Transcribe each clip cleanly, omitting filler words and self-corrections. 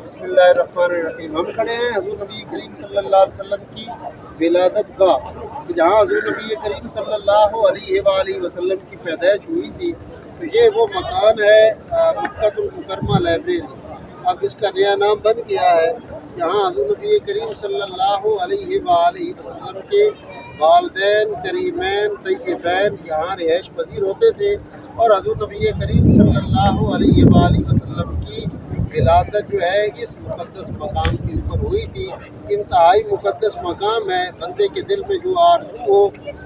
बिस्मिल्लाहिर्रहमानिर्रहीम। हम खड़े हैं हज़ूर नबी करीम सल्लल्लाहु अलैहि वसल्लम की विलादत गाह, जहाँ हज़ूर नबी करीम सल्लल्लाहु अलैहि वसल्लम की पैदाइश हुई थी। तो ये वो मकान है मक्कातुल मुकर्रमा लाइब्रेरी। अब इसका नया नाम बन गया है। यहाँ हज़ूर नबी करीम सल्लल्लाहु अलैहि वसल्लम के वालिदैन करीमैन तय्यबैन यहाँ रिहाइश पजीर होते थे और हज़ूर नबी करीम सल्लल्लाहु अलैहि वसल्लम की विलादत जो है इस मुक़द्दस मकाम के ऊपर हुई थी। इंतहाई मुक़द्दस मकाम है। बंदे के दिल में जो आरज़ू हो,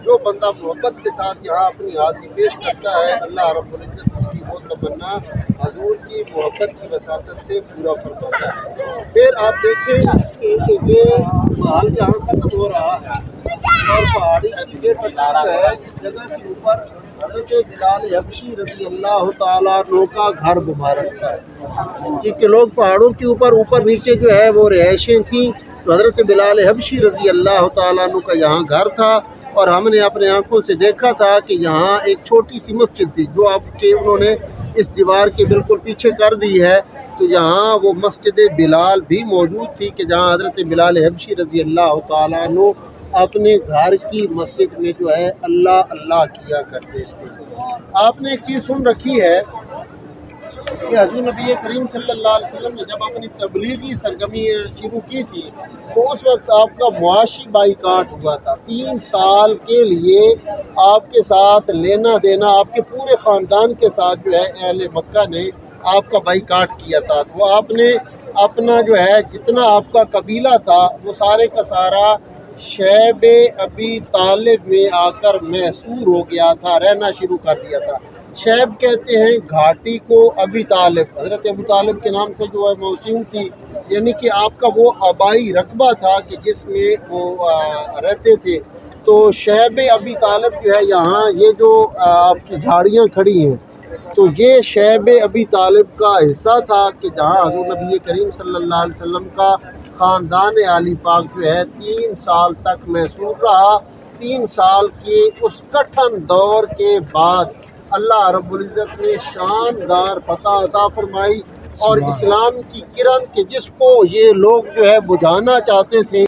जो बंदा मोहब्बत के साथ यहाँ अपनी हाज़िरी पेश करता है, अल्लाह रब्बुल इज़्ज़त उसकी वो तमन्ना हज़ूर की मोहब्बत की वसातत से पूरा फरमाता है। फिर आप देखें कि ये महल जहाँ ख़त्म हो रहा है और पहाड़ी की ये पठार है, इस जगह के ऊपर हज़रत बिलाल हबशी रज़ी अल्लाह तआला अन्हु का घर मुबारक था। क्योंकि लोग पहाड़ों के ऊपर नीचे जो है वो रिहाइशें थी, तो हज़रत बिलाल हबशी रज़ी अल्लाह तआला अन्हु का यहाँ घर था। और हमने अपने आँखों से देखा था कि यहाँ एक छोटी सी मस्जिद थी जो आपके उन्होंने इस दीवार के बिल्कुल पीछे कर दी है। तो यहाँ वो मस्जिद बिलाल भी मौजूद थी कि जहाँ हज़रत बिलाल हबशी रज़ी अल्लाह तआला अन्हु अपने घर की मस्जिद में जो है अल्लाह अल्लाह किया करते थे। आपने एक चीज़ सुन रखी है कि हज़ूर नबी करीम सल्लल्लाहु अलैहि वसल्लम ने जब अपनी तबलीगी सरगर्मी शुरू की थी तो उस वक्त आपका मुआशी बाइकाट हुआ था। 3 साल के लिए आपके साथ लेना देना, आपके पूरे ख़ानदान के साथ जो है अहले मक्का ने आपका बाइकाट किया था। तो आपने अपना जो है जितना आपका कबीला था वो सारे का सारा शैब अबी तालिब में आकर मैसूर हो गया था, रहना शुरू कर दिया था। शैब कहते हैं घाटी को, अबी तालिब हज़रत अबू तालिब के नाम से जो है मौसूम थी, यानी कि आपका वो आबाई रकबा था कि जिसमें वो रहते थे। तो शैब अबी तालिब जो है यहाँ ये जो आपकी झाड़ियाँ खड़ी हैं, तो ये शैब अबी तालिब का हिस्सा था कि जहाँ हज़ूर नबी करीम सल्लल्लाहु अलैहि वसल्लम का ख़ानदान आली पाक जो है 3 साल तक मैसूर रहा। 3 साल के उस कठिन दौर के बाद अल्लाह रब्बुल इज़्ज़त ने शानदार फतह अता फरमाई और इस्लाम की किरण के जिसको ये लोग जो है बुझाना चाहते थे